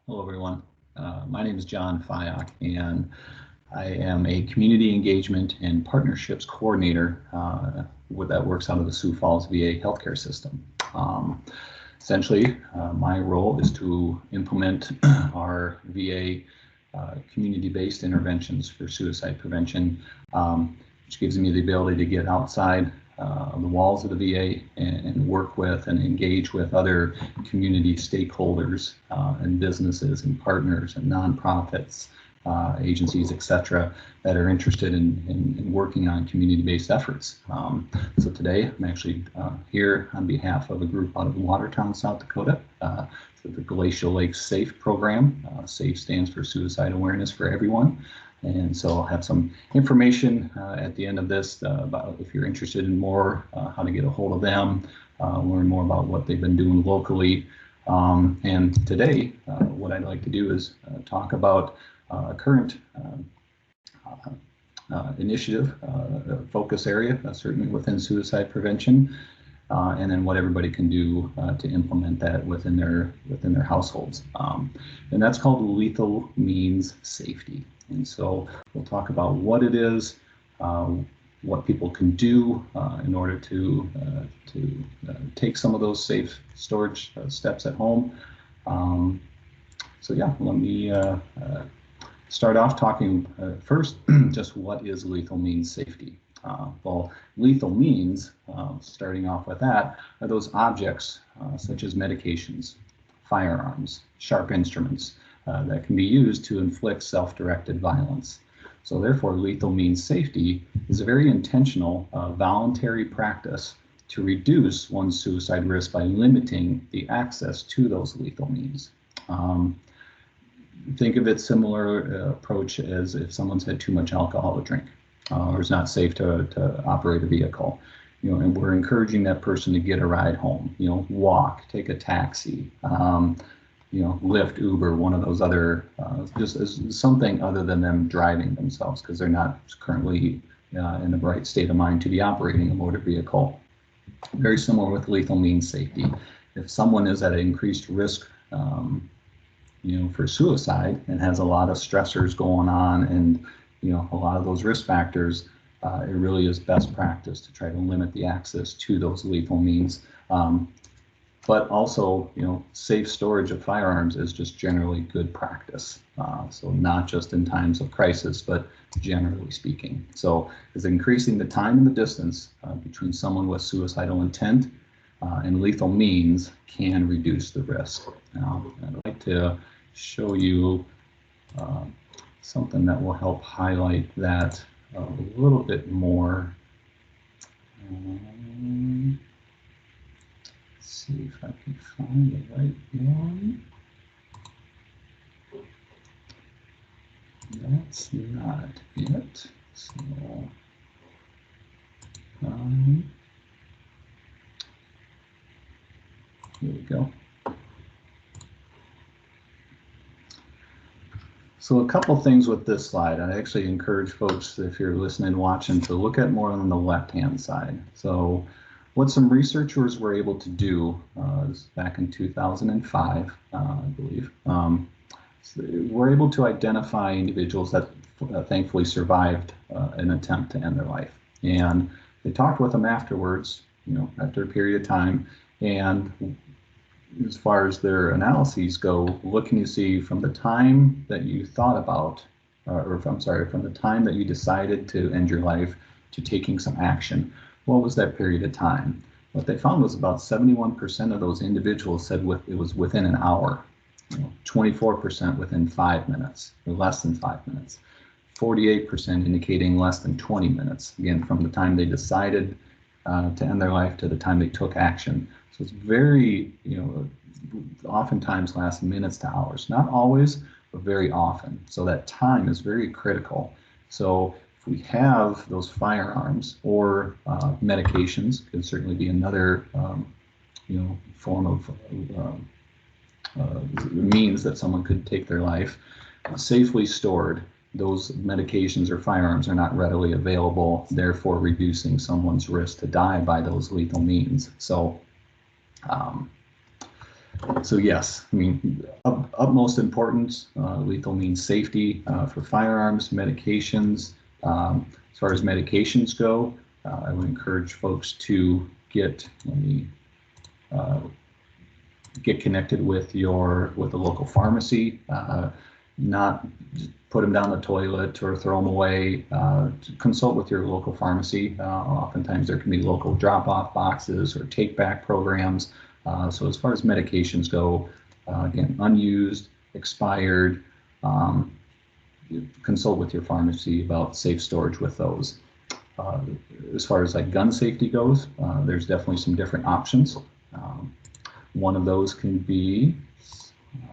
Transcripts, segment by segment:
Hello, everyone. My name is John Fyock, and I am a community engagement and partnerships coordinator that works out of the Sioux Falls VA healthcare system. Essentially, my role is to implement our VA community-based interventions for suicide prevention, which gives me the ability to get outside the walls of the VA and work with and engage with other community stakeholders and businesses and partners and nonprofits, agencies, etc., that are interested in working on community-based efforts. So today I'm actually here on behalf of a group out of Watertown, South Dakota, the Glacial Lakes SAFE program. SAFE stands for Suicide Awareness for Everyone. And so I'll have some information at the end of this about if you're interested in more, how to get a hold of them, learn more about what they've been doing locally. And today, what I'd like to do is talk about a current initiative, focus area, certainly within suicide prevention, and then what everybody can do to implement that within their households. And that's called Lethal Means Safety. And so we'll talk about what it is, what people can do in order to take some of those safe storage steps at home. So yeah, let me start off talking first, just what is lethal means safety? Well, lethal means, starting off with that, are those objects such as medications, firearms, sharp instruments, that can be used to inflict self-directed violence. So therefore, lethal means safety is a very intentional, voluntary practice to reduce one's suicide risk by limiting the access to those lethal means. Think of it similar approach as if someone's had too much alcohol to drink or is not safe to operate a vehicle. And we're encouraging that person to get a ride home, walk, take a taxi, Lyft, Uber, one of those other, just as something other than them driving themselves because they're not currently in the right state of mind to be operating a motor vehicle. Very similar with lethal means safety. If someone is at an increased risk, for suicide and has a lot of stressors going on and, a lot of those risk factors, it really is best practice to try to limit the access to those lethal means. But also, safe storage of firearms is just generally good practice. So not just in times of crisis, but generally speaking. So is increasing the time and the distance between someone with suicidal intent and lethal means can reduce the risk. Now, I'd like to show you something that will help highlight that a little bit more. See if I can find the right one. That's not it. So, here we go. So a couple things with this slide. I actually encourage folks, if you're listening, watching, to look at more on the left-hand side. So what some researchers were able to do back in 2005, I believe, so were able to identify individuals that thankfully survived an attempt to end their life. And they talked with them afterwards, after a period of time. And as far as their analyses go, what can you see from the time that you thought about, from the time that you decided to end your life to taking some action? What was that period of time? What they found was about 71% of those individuals said it was within an hour, 24% within 5 minutes, or less than 5 minutes, 48% indicating less than 20 minutes, again, from the time they decided to end their life to the time they took action. So it's very, oftentimes lasts minutes to hours, not always, but very often. So that time is very critical. So if we have those firearms or medications, can certainly be another, form of means that someone could take their life, safely stored. Those medications or firearms are not readily available, therefore reducing someone's risk to die by those lethal means. So So yes, I mean, utmost importance, lethal means safety for firearms, medications. As far as medications go, I would encourage folks to get, get connected with the local pharmacy, not put them down the toilet or throw them away. Consult with your local pharmacy. Oftentimes there can be local drop-off boxes or take-back programs. So as far as medications go, again, unused, expired, consult with your pharmacy about safe storage with those. As far as like gun safety goes, there's definitely some different options. One of those can be,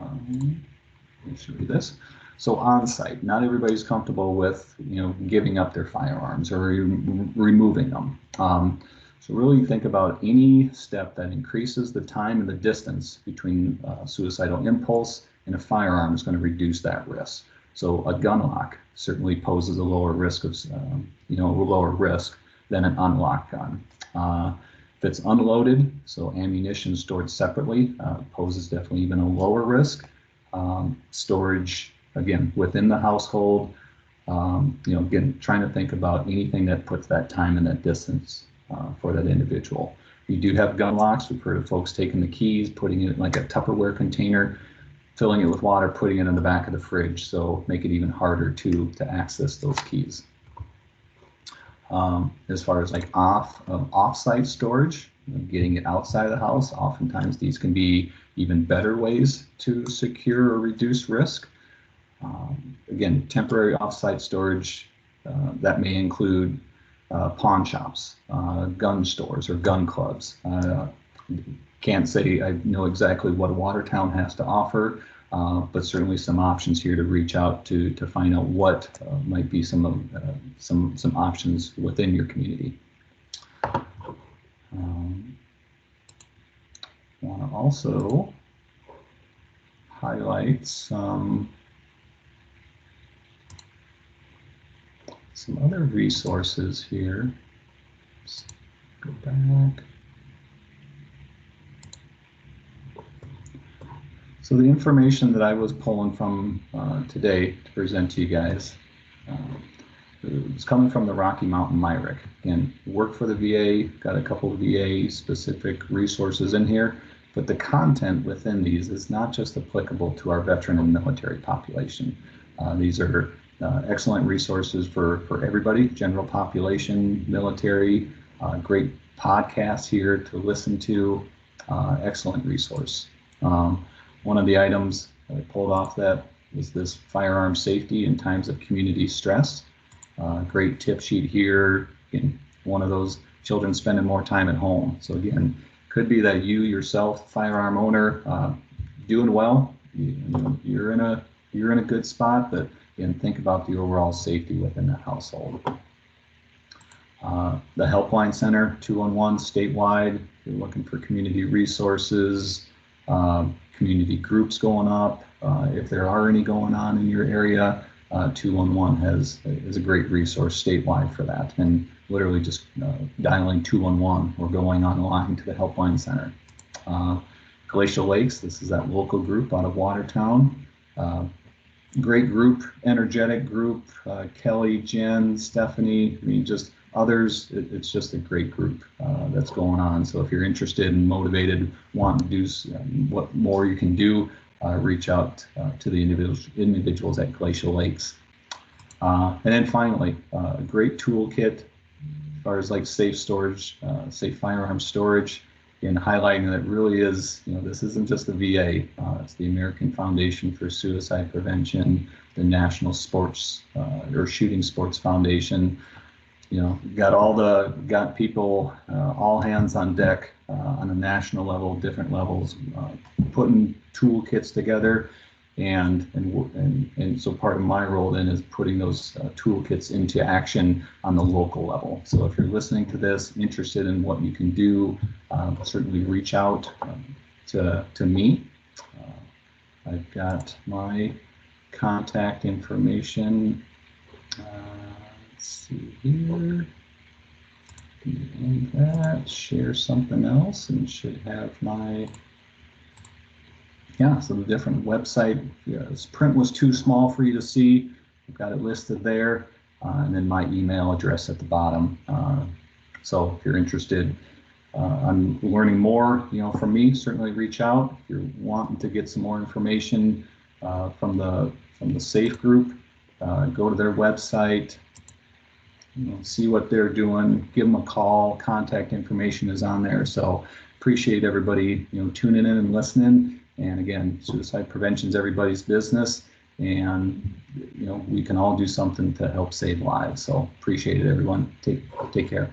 let me show you this. So on-site, not everybody's comfortable with, giving up their firearms or removing them. So really think about any step that increases the time and the distance between suicidal impulse and a firearm is going to reduce that risk. So a gun lock certainly poses a lower risk of, lower risk than an unlocked gun. If it's unloaded, so ammunition stored separately, poses definitely even a lower risk. Storage, again, within the household, again, trying to think about anything that puts that time and that distance for that individual. You do have gun locks. We've heard of folks taking the keys, putting it in like a Tupperware container, filling it with water, putting it in the back of the fridge, so make it even harder to access those keys. As far as like off-site storage, getting it outside of the house, oftentimes these can be even better ways to secure or reduce risk. Again, temporary off-site storage, that may include pawn shops, gun stores, or gun clubs. Can't say I know exactly what Watertown has to offer, but certainly some options here to reach out to find out what might be some options within your community. Want to also highlight some other resources here. Let's go back. So the information that I was pulling from today to present to you guys is coming from the Rocky Mountain MIREC. Again, work for the VA, got a couple of VA specific resources in here, but the content within these is not just applicable to our veteran and military population. These are excellent resources for everybody, general population, military, great podcasts here to listen to, excellent resource. One of the items that I pulled off that is this firearm safety in times of community stress. Great tip sheet here. Again, one of those children spending more time at home. So again, could be that you yourself, firearm owner, doing well. You're in a good spot, but again, think about the overall safety within the household. The Helpline Center 211 statewide. If you're looking for community resources, community groups going up. If there are any going on in your area, 211 is a great resource statewide for that. And literally just dialing 211 or going online to the Helpline Center. Glacial Lakes, this is that local group out of Watertown. Great group, energetic group. Kelly, Jen, Stephanie, I mean, just others. It's just a great group that's going on. So if you're interested and motivated, want to do what more you can do, reach out to the individuals at Glacial Lakes. And then finally, a great toolkit as far as like safe storage, safe firearm storage, and highlighting that really is, this isn't just the VA, it's the American Foundation for Suicide Prevention, the National Sports or Shooting Sports Foundation. Got people, all hands on deck on a national level, different levels, putting toolkits together, and so part of my role then is putting those toolkits into action on the local level. So if you're listening to this, interested in what you can do, certainly reach out to me. I've got my contact information. Let's see here. End that, share something else, and should have my yeah, so the different website, this print was too small for you to see. We've got it listed there, and then my email address at the bottom. So if you're interested on learning more, from me, certainly reach out. If you're wanting to get some more information from the SAFE group, go to their website, see what they're doing, give them a call. Contact information is on there. So appreciate everybody, tuning in and listening. And again, suicide prevention is everybody's business, and we can all do something to help save lives. So appreciate it, everyone. Take care.